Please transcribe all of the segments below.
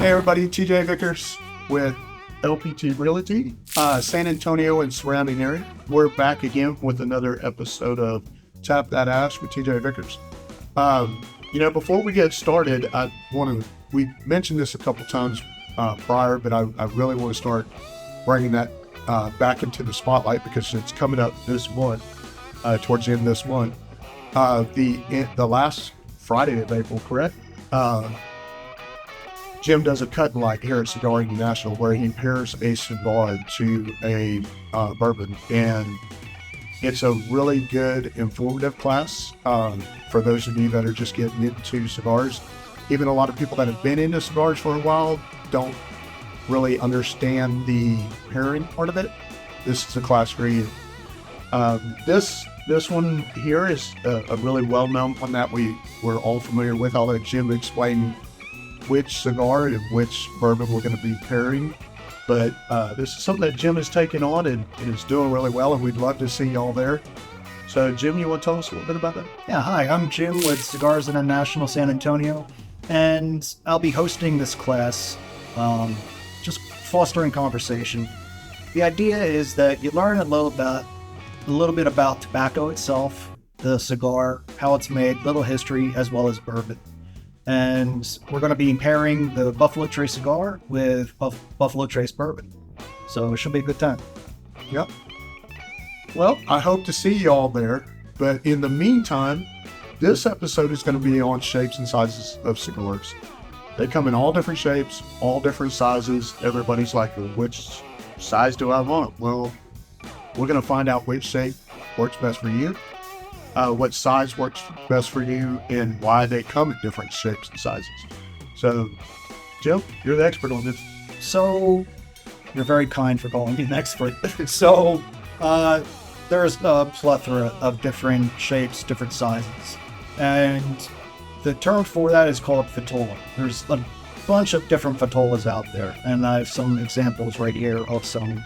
Hey everybody, TJ Vickers with LPT Realty, San Antonio and surrounding area. We're back again with another episode of Tap That Ass with TJ Vickers. Before we get started, we mentioned this a couple times prior, but I really want to start bringing that back into the spotlight because it's coming up this month, towards the end of this month. The last Friday of April, correct? Jim does a cut and light here at Cigar International where he pairs a cigar to a bourbon, and it's a really good informative class for those of you that are just getting into cigars. Even a lot of people that have been into cigars for a while don't really understand the pairing part of it. This is a class for you. This one here is a really well-known one that we're all familiar with. I'll let Jim explain which cigar and which bourbon we're going to be pairing. But this is something that Jim has taken on and is doing really well, and we'd love to see y'all there. So Jim, you want to tell us a little bit about that? Yeah, hi, I'm Jim with Cigars International San Antonio, and I'll be hosting this class, just fostering conversation. The idea is that you learn a little bit about tobacco itself, the cigar, how it's made, little history, as well as bourbon. And we're going to be pairing the Buffalo Trace cigar with Buffalo Trace bourbon. So it should be a good time. Yep. Well, I hope to see y'all there. But in the meantime, this episode is going to be on shapes and sizes of cigars. They come in all different shapes, all different sizes. Everybody's like, well, which size do I want? Well, we're going to find out which shape works best for you. What size works best for you, and why they come in different shapes and sizes. So, Jim, you're the expert on this. So, you're very kind for calling me an expert. So, there's a plethora of different shapes, different sizes. And the term for that is called vitola. There's a bunch of different vitolas out there, and I have some examples right here of some.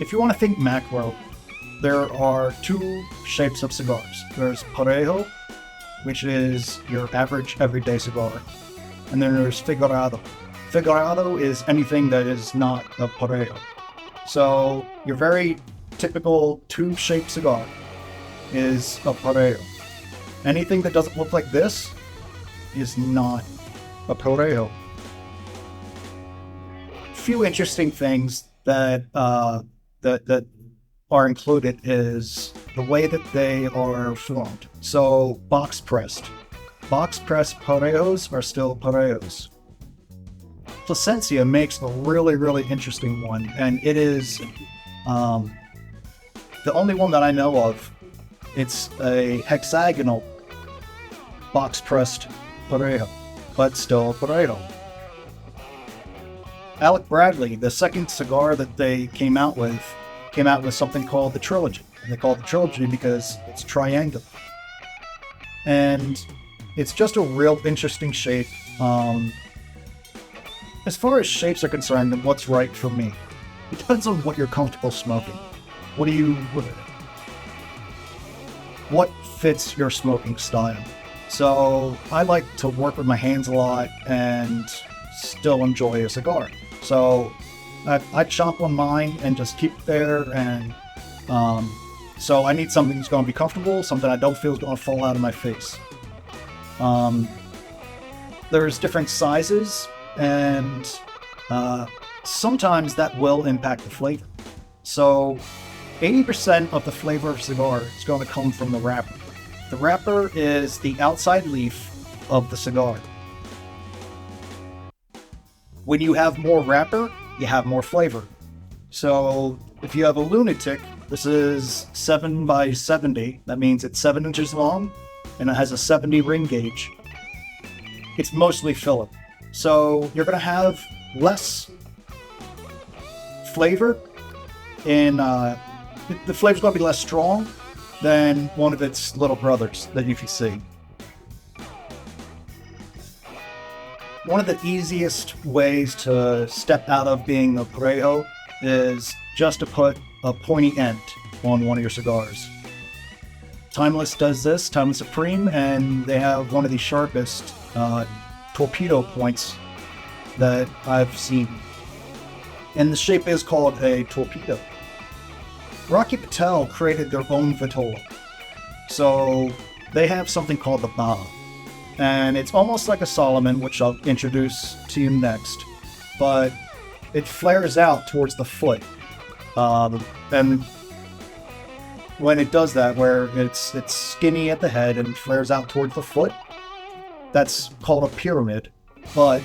If you want to think macro, there are two shapes of cigars. There's Parejo, which is your average everyday cigar. And then there's Figurado. Figurado is anything that is not a Parejo. So your very typical tube-shaped cigar is a Parejo. Anything that doesn't look like this is not a Parejo. A few interesting things that are included is the way that they are formed. So box pressed Parejos are still Parejos. Plasencia makes a really, really interesting one, and it is the only one that I know of. It's a hexagonal box pressed Parejo, but still a Parejo. Alec Bradley, the second cigar that they came out with something called the Trilogy. And they call it the Trilogy because it's triangular. And it's just a real interesting shape. As far as shapes are concerned and what's right for me, it depends on what you're comfortable smoking. What fits your smoking style? So I like to work with my hands a lot and still enjoy a cigar. So I chop on mine and just keep it there, and so I need something that's going to be comfortable, something I don't feel is going to fall out of my face. There's different sizes, and sometimes that will impact the flavor. So 80% of the flavor of cigar is going to come from the wrapper. The wrapper is the outside leaf of the cigar. When you have more wrapper, you have more flavor. So if you have a lunatic, this is 7 by 70. That means it's 7 inches long and it has a 70 ring gauge. It's mostly filler. So you're going to have less flavor, and the flavor's going to be less strong than one of its little brothers that you can see. One of the easiest ways to step out of being a Parejo is just to put a pointy end on one of your cigars. Timeless does this, Timeless Supreme, and they have one of the sharpest torpedo points that I've seen. And the shape is called a torpedo. Rocky Patel created their own vitola. So they have something called the ba. And it's almost like a Solomon, which I'll introduce to you next. But it flares out towards the foot. And when it does that, where it's skinny at the head and flares out towards the foot, that's called a pyramid. But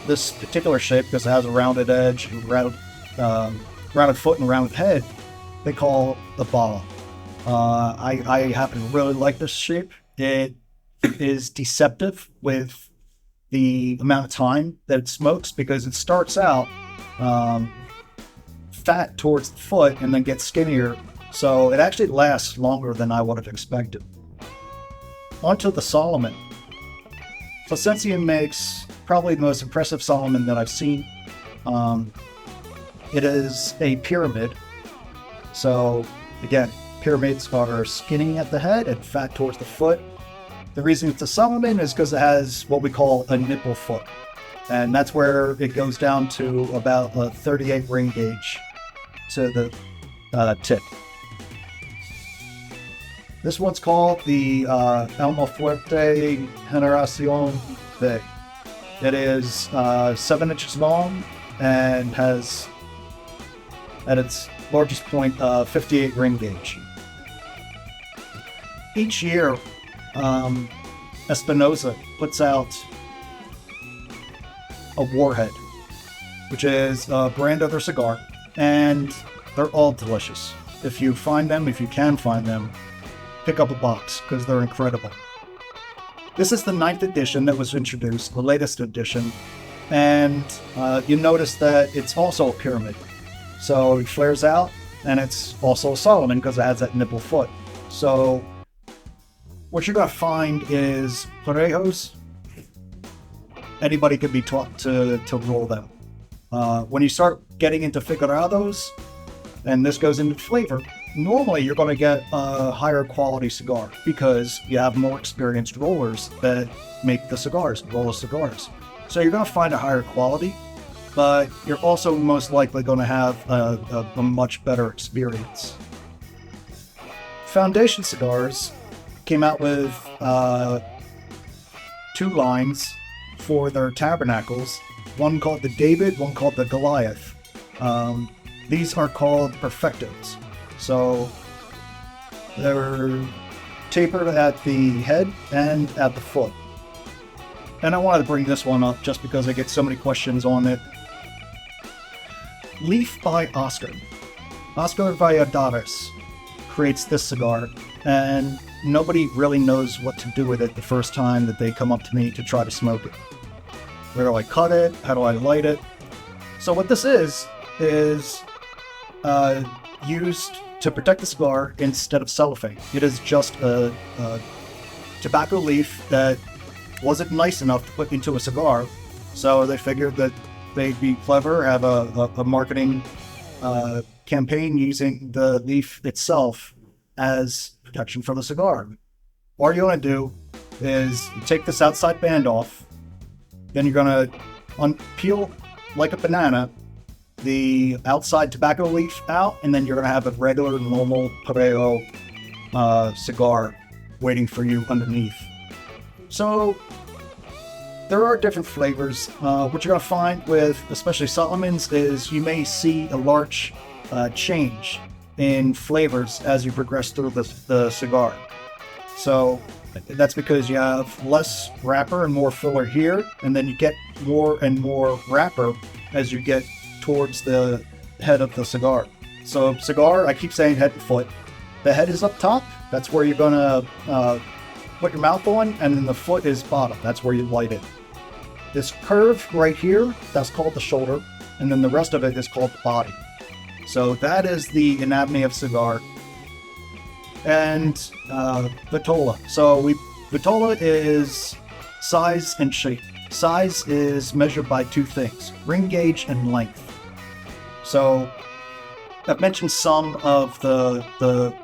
this particular shape, because it has a rounded edge, rounded foot and rounded head, they call the ba. I happen to really like this shape. It is deceptive with the amount of time that it smokes, because it starts out fat towards the foot and then gets skinnier, so it actually lasts longer than I would have expected. Onto the Solomon. Placencia makes probably the most impressive Solomon that I've seen. It is a pyramid. So again, pyramids are skinny at the head and fat towards the foot. The reason it's a Solomon is because it has what we call a nipple foot. And that's where it goes down to about a 38 ring gauge to the tip. This one's called the Almafuerte Generacion V. It is 7 inches long and has, at its largest point, 58 ring gauge. Each year, Espinosa puts out a Warhead, which is a brand of their cigar, and they're all delicious. If you find them, if you can find them, pick up a box, because they're incredible. This is the 9th edition that was introduced, the latest edition, and you notice that it's also a pyramid. So it flares out, and it's also a Solomon because it has that nipple foot. So what you're going to find is Parejos. Anybody can be taught to roll them. When you start getting into Figurados, and this goes into flavor, normally you're going to get a higher quality cigar because you have more experienced rollers that make the cigars, roll the cigars. So you're going to find a higher quality, but you're also most likely going to have a much better experience. Foundation Cigars came out with 2 lines for their tabernacles, one called the David, one called the Goliath. These are called perfectos. So they're tapered at the head and at the foot. And I wanted to bring this one up just because I get so many questions on it. Leaf by Oscar. Oscar Valladares creates this cigar, and nobody really knows what to do with it the first time that they come up to me to try to smoke it. Where do I cut it? How do I light it? So what this is used to protect the cigar instead of cellophane. It is just a tobacco leaf that wasn't nice enough to put into a cigar, so they figured that they'd be clever, have a marketing campaign using the leaf itself as protection for the cigar. All you're going to do is take this outside band off, then you're going to peel like a banana the outside tobacco leaf out, and then you're going to have a regular, normal Parejo cigar waiting for you underneath. So there are different flavors. What you're going to find with especially Solomons is you may see a large change in flavors as you progress through the cigar. So that's because you have less wrapper and more filler here, and then you get more and more wrapper as you get towards the head of the cigar. So cigar, I keep saying head and foot. The head is up top. That's where you're going to put your mouth on, and then the foot is bottom. That's where you light it. This curve right here, that's called the shoulder, and then the rest of it is called the body. So that is the anatomy of cigar. And vitola. So vitola is size and shape. Size is measured by 2 things, ring gauge and length. So I've mentioned some of the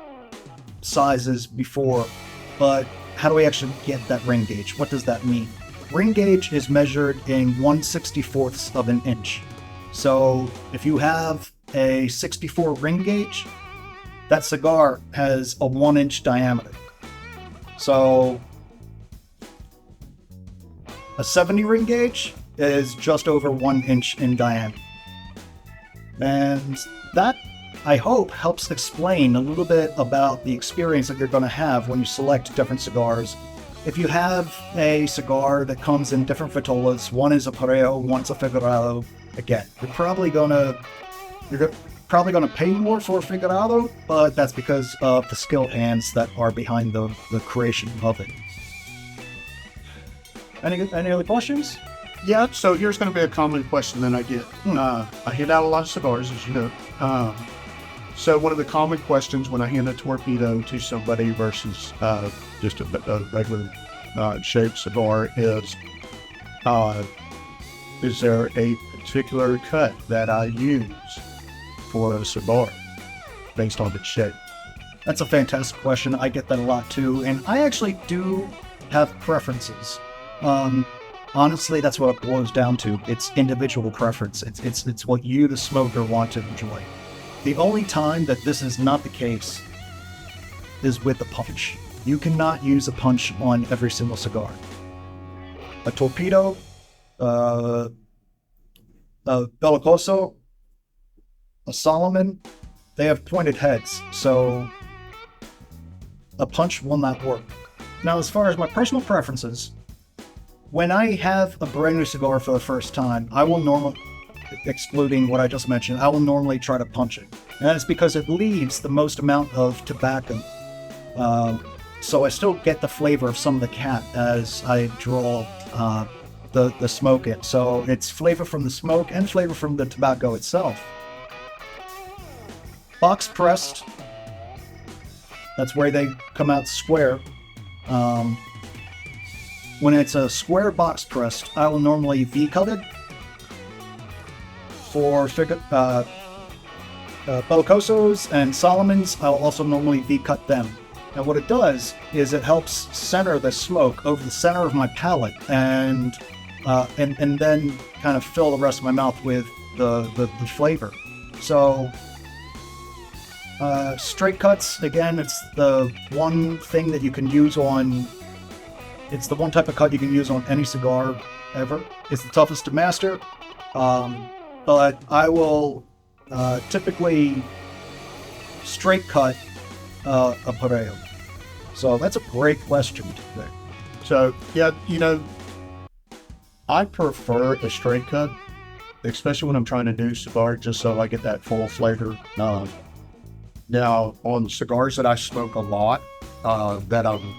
sizes before, but how do we actually get that ring gauge? What does that mean? ring gauge is measured in 1/64ths of an inch. So if you have a 64 ring gauge, that cigar has a 1-inch diameter. So a 70 ring gauge is just over 1 inch in diameter. And that, I hope, helps explain a little bit about the experience that you're going to have when you select different cigars. If you have a cigar that comes in different vitolas, one is a Parejo, one's a Figurado, again, you're probably going to pay more for a Figurado, but that's because of the skilled hands that are behind the creation of it. Any other questions? Yeah, so here's going to be a common question that I get. I hand out a lot of cigars, as you know. So one of the common questions when I hand a torpedo to somebody versus just a regular shaped cigar is there a particular cut that I use for a cigar based on its shape? That's a fantastic question. I get that a lot too, and I actually do have preferences. Honestly, that's what it boils down to. It's individual preference. It's what you, the smoker, want to enjoy. The only time that this is not the case is with the punch. You cannot use a punch on every single cigar. A torpedo, a bellicoso, a Solomon, they have pointed heads, so a punch will not work. Now, as far as my personal preferences, when I have a brand new cigar for the first time, I will normally, excluding what I just mentioned, I will normally try to punch it. And that's because it leaves the most amount of tobacco. So I still get the flavor of some of the cat as I draw the smoke in. So it's flavor from the smoke and flavor from the tobacco itself. Box pressed, that's where they come out square. When it's a square box pressed, I will normally V-cut it. For bellicosos and Solomons, I'll also normally V-cut them. And what it does is it helps center the smoke over the center of my palate and then kind of fill the rest of my mouth with the flavor. So straight cuts, again, it's the one thing that you can use on, it's the one type of cut you can use on any cigar ever. It's the toughest to master, but I will typically straight cut a Parejo. So that's a great question today. So, yeah, I prefer a straight cut, especially when I'm trying to do cigar, just so I get that full flavor. Now, on cigars that I smoke a lot, that I'm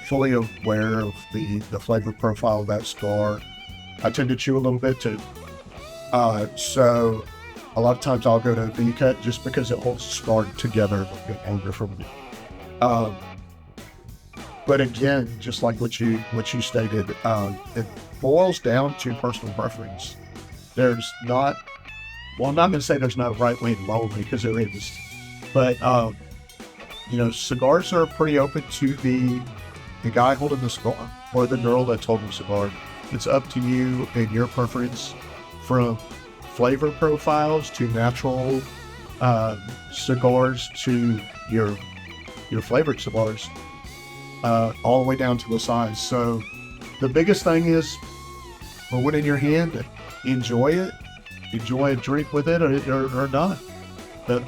fully aware of the flavor profile of that cigar, I tend to chew a little bit too. So a lot of times I'll go to a V-cut just because it holds the cigar together a bit longer for me. But again, just like what you stated, it boils down to personal preference. There's not, well, I'm not going to say there's no right way and wrong way, because there is. But, cigars are pretty open to the guy holding the cigar or the girl that's holding the cigar. It's up to you and your preference, from flavor profiles to natural cigars to your flavored cigars, all the way down to the size. So the biggest thing is, put it in your hand, enjoy it, enjoy a drink with it or not. But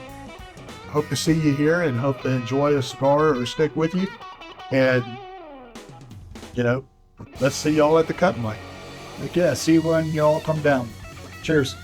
hope to see you here and hope to enjoy a cigar or stick with you. And, let's see y'all at the cutting light. Okay, see you when y'all come down. Cheers.